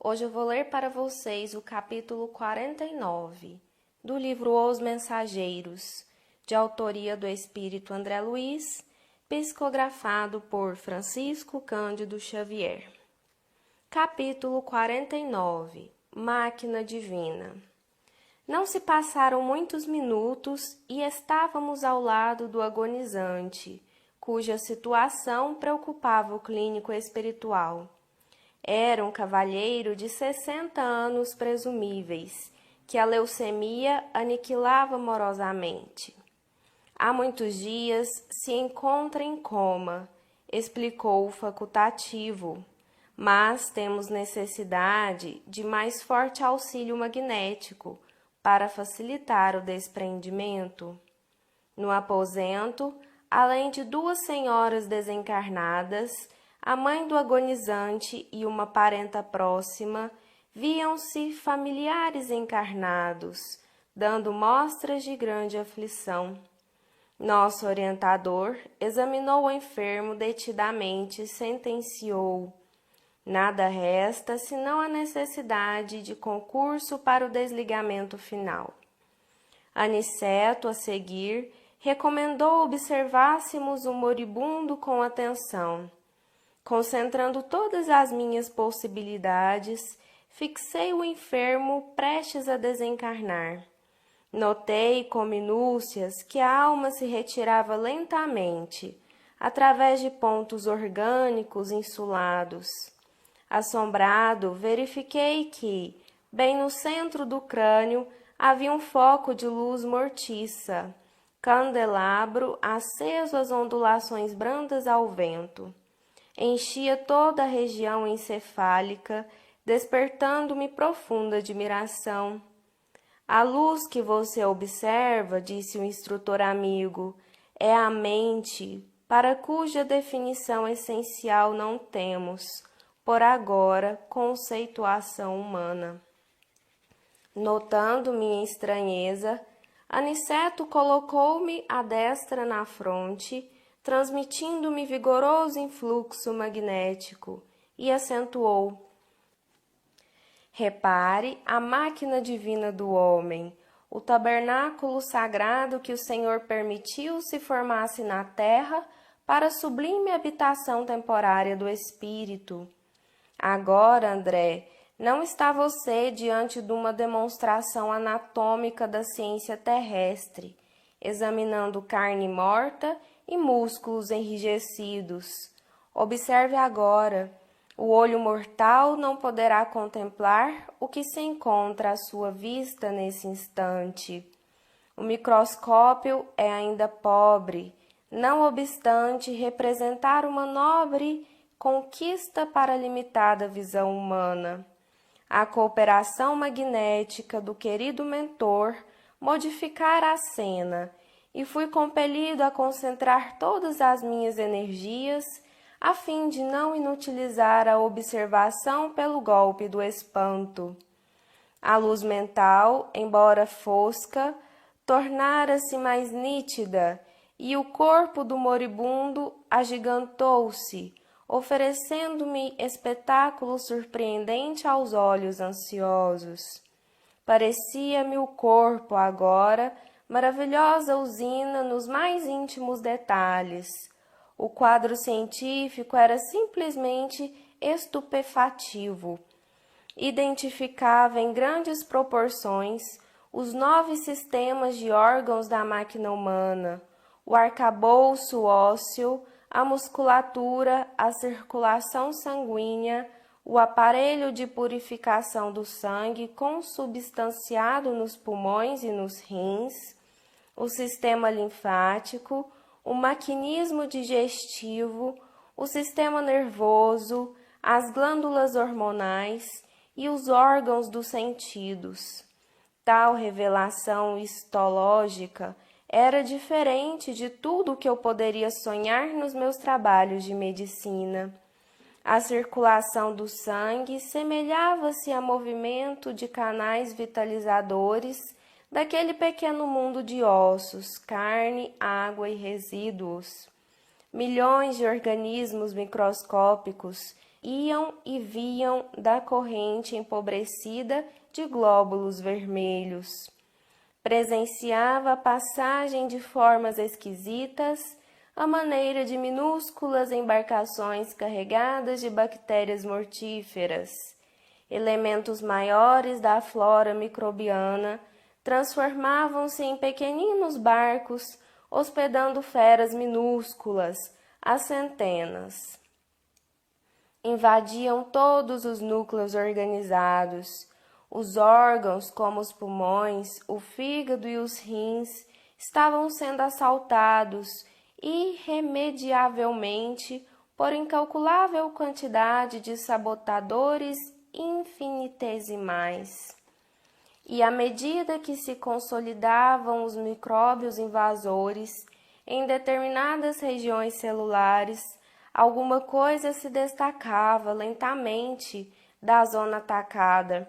Hoje eu vou ler para vocês o capítulo 49 do livro Os Mensageiros, de autoria do Espírito André Luiz, psicografado por Francisco Cândido Xavier. Capítulo 49 Máquina Divina. Não se passaram muitos minutos e estávamos ao lado do agonizante, cuja situação preocupava o clínico espiritual. Era um cavalheiro de 60 anos presumíveis, que a leucemia aniquilava morosamente. Há muitos dias se encontra em coma, explicou o facultativo, mas temos necessidade de mais forte auxílio magnético para facilitar o desprendimento. No aposento, além de duas senhoras desencarnadas, a mãe do agonizante e uma parenta próxima, viam-se familiares encarnados, dando mostras de grande aflição. Nosso orientador examinou o enfermo detidamente e sentenciou: nada resta senão a necessidade de concurso para o desligamento final. Aniceto, a seguir, recomendou observássemos o moribundo com atenção. Concentrando todas as minhas possibilidades, fixei o enfermo prestes a desencarnar. Notei com minúcias que a alma se retirava lentamente, através de pontos orgânicos insulados. Assombrado, verifiquei que, bem no centro do crânio, havia um foco de luz mortiça, candelabro aceso às ondulações brandas ao vento. Enchia toda a região encefálica, despertando-me profunda admiração. A luz que você observa, disse o instrutor amigo, é a mente, para cuja definição essencial não temos, por agora, conceituação humana. Notando minha estranheza, Aniceto colocou-me a destra na fronte, transmitindo-me vigoroso influxo magnético, e acentuou: repare a máquina divina do homem, o tabernáculo sagrado que o Senhor permitiu se formasse na terra para a sublime habitação temporária do espírito. Agora, André, não está você diante de uma demonstração anatômica da ciência terrestre, examinando carne morta e músculos enrijecidos. Observe agora, o olho mortal não poderá contemplar o que se encontra à sua vista nesse instante. O microscópio é ainda pobre, não obstante representar uma nobre conquista para a limitada visão humana. A cooperação magnética do querido mentor modificara a cena, e fui compelido a concentrar todas as minhas energias a fim de não inutilizar a observação pelo golpe do espanto. A luz mental, embora fosca, tornara-se mais nítida e o corpo do moribundo agigantou-se, oferecendo-me espetáculo surpreendente aos olhos ansiosos. Parecia-me o corpo, agora, maravilhosa usina nos mais íntimos detalhes. O quadro científico era simplesmente estupefativo. Identificava em grandes proporções os 9 sistemas de órgãos da máquina humana, o arcabouço ósseo, a musculatura, a circulação sanguínea, o aparelho de purificação do sangue consubstanciado nos pulmões e nos rins, o sistema linfático, o maquinismo digestivo, o sistema nervoso, as glândulas hormonais e os órgãos dos sentidos. Tal revelação histológica era diferente de tudo o que eu poderia sonhar nos meus trabalhos de medicina. A circulação do sangue semelhava-se a movimento de canais vitalizadores daquele pequeno mundo de ossos, carne, água e resíduos. Milhões de organismos microscópicos iam e viam da corrente empobrecida de glóbulos vermelhos. Presenciava a passagem de formas esquisitas, à maneira de minúsculas embarcações carregadas de bactérias mortíferas. Elementos maiores da flora microbiana transformavam-se em pequeninos barcos, hospedando feras minúsculas, às centenas. Invadiam todos os núcleos organizados. Os órgãos, como os pulmões, o fígado e os rins, estavam sendo assaltados irremediavelmente por incalculável quantidade de sabotadores infinitesimais. E à medida que se consolidavam os micróbios invasores em determinadas regiões celulares, alguma coisa se destacava lentamente da zona atacada,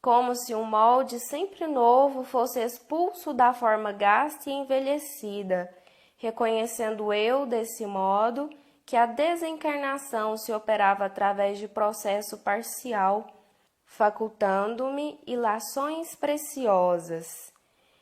como se um molde sempre novo fosse expulso da forma gasta e envelhecida, reconhecendo eu, desse modo, que a desencarnação se operava através de processo parcial, facultando-me ilações preciosas.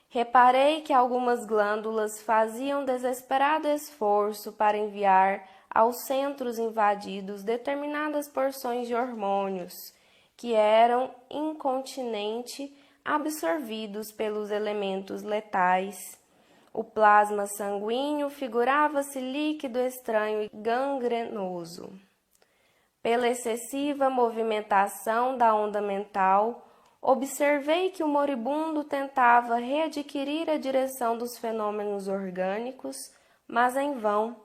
Reparei que algumas glândulas faziam desesperado esforço para enviar aos centros invadidos determinadas porções de hormônios, que eram incontinenti absorvidos pelos elementos letais. O plasma sanguíneo figurava-se líquido estranho e gangrenoso. Pela excessiva movimentação da onda mental, observei que o moribundo tentava readquirir a direção dos fenômenos orgânicos, mas em vão.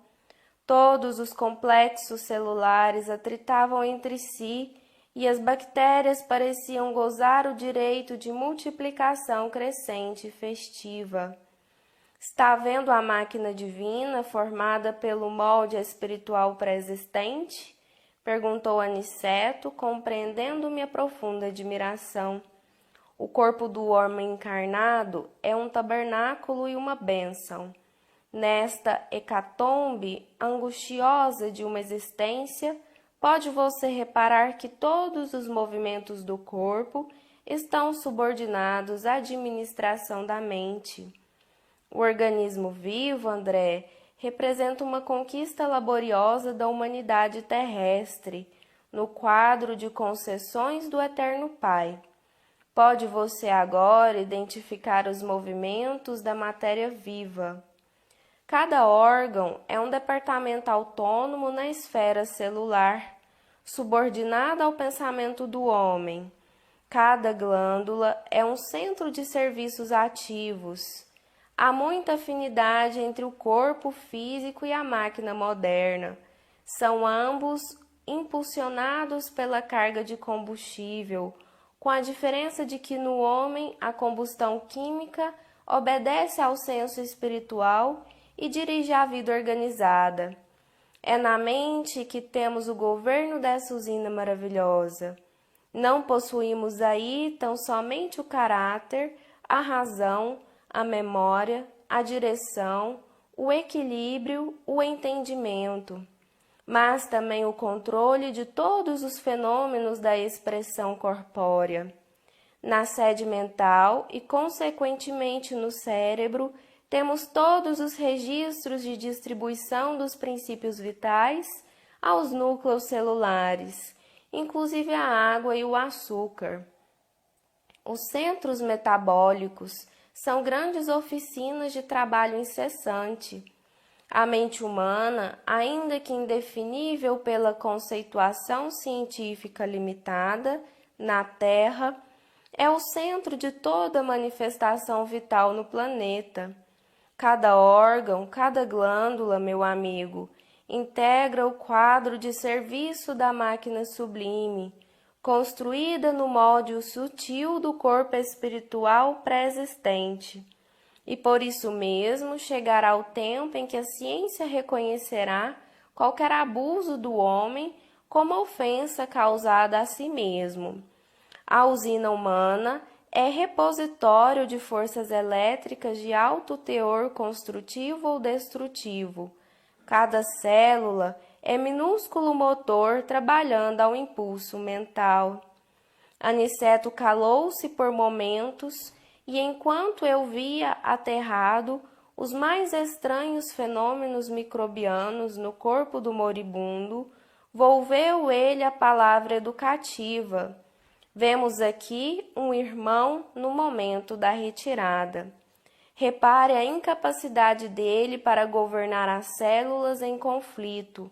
Todos os complexos celulares atritavam entre si e as bactérias pareciam gozar o direito de multiplicação crescente e festiva. Está vendo a máquina divina formada pelo molde espiritual pré-existente? Perguntou Aniceto, compreendendo minha profunda admiração. O corpo do homem encarnado é um tabernáculo e uma bênção. Nesta hecatombe angustiosa de uma existência, pode você reparar que todos os movimentos do corpo estão subordinados à administração da mente. O organismo vivo, André, representa uma conquista laboriosa da humanidade terrestre, no quadro de concessões do Eterno Pai. Pode você agora identificar os movimentos da matéria viva. Cada órgão é um departamento autônomo na esfera celular, subordinado ao pensamento do homem. Cada glândula é um centro de serviços ativos. Há muita afinidade entre o corpo físico e a máquina moderna. São ambos impulsionados pela carga de combustível, com a diferença de que no homem a combustão química obedece ao senso espiritual e dirige a vida organizada. É na mente que temos o governo dessa usina maravilhosa. Não possuímos aí tão somente o caráter, a razão, a memória, a direção, o equilíbrio, o entendimento, mas também o controle de todos os fenômenos da expressão corpórea. Na sede mental e, consequentemente, no cérebro, temos todos os registros de distribuição dos princípios vitais aos núcleos celulares, inclusive a água e o açúcar. Os centros metabólicos são grandes oficinas de trabalho incessante. A mente humana, ainda que indefinível pela conceituação científica limitada, na Terra, é o centro de toda manifestação vital no planeta. Cada órgão, cada glândula, meu amigo, integra o quadro de serviço da máquina sublime, construída no molde sutil do corpo espiritual pré-existente. E por isso mesmo chegará o tempo em que a ciência reconhecerá qualquer abuso do homem como ofensa causada a si mesmo. A usina humana é repositório de forças elétricas de alto teor construtivo ou destrutivo. Cada célula é minúsculo motor trabalhando ao impulso mental. Aniceto calou-se por momentos e, enquanto eu via aterrado os mais estranhos fenômenos microbianos no corpo do moribundo, volveu ele a palavra educativa. Vemos aqui um irmão no momento da retirada. Repare a incapacidade dele para governar as células em conflito.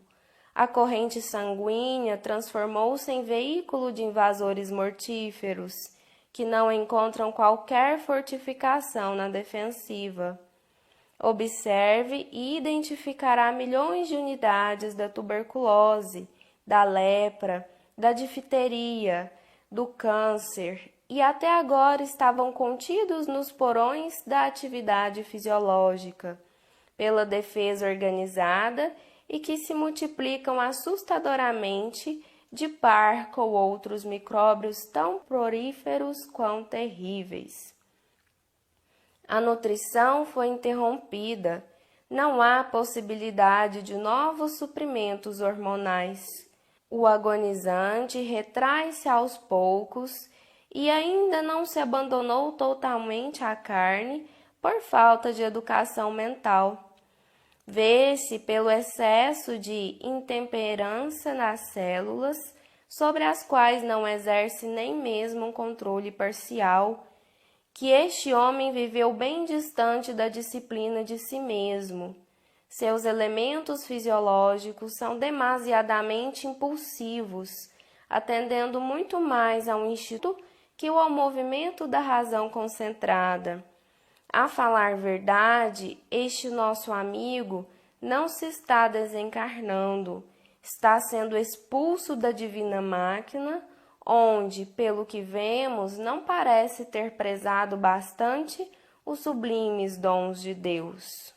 A corrente sanguínea transformou-se em veículo de invasores mortíferos, que não encontram qualquer fortificação na defensiva. Observe e identificará milhões de unidades da tuberculose, da lepra, da difteria, do câncer, e até agora estavam contidos nos porões da atividade fisiológica, pela defesa organizada e que se multiplicam assustadoramente de par com outros micróbios tão prolíferos quanto terríveis. A nutrição foi interrompida, não há possibilidade de novos suprimentos hormonais. O agonizante retrai-se aos poucos e ainda não se abandonou totalmente à carne por falta de educação mental. Vê-se pelo excesso de intemperança nas células, sobre as quais não exerce nem mesmo um controle parcial, que este homem viveu bem distante da disciplina de si mesmo. Seus elementos fisiológicos são demasiadamente impulsivos, atendendo muito mais ao instinto que ao movimento da razão concentrada. A falar verdade, este nosso amigo não se está desencarnando, está sendo expulso da divina máquina, onde, pelo que vemos, não parece ter prezado bastante os sublimes dons de Deus.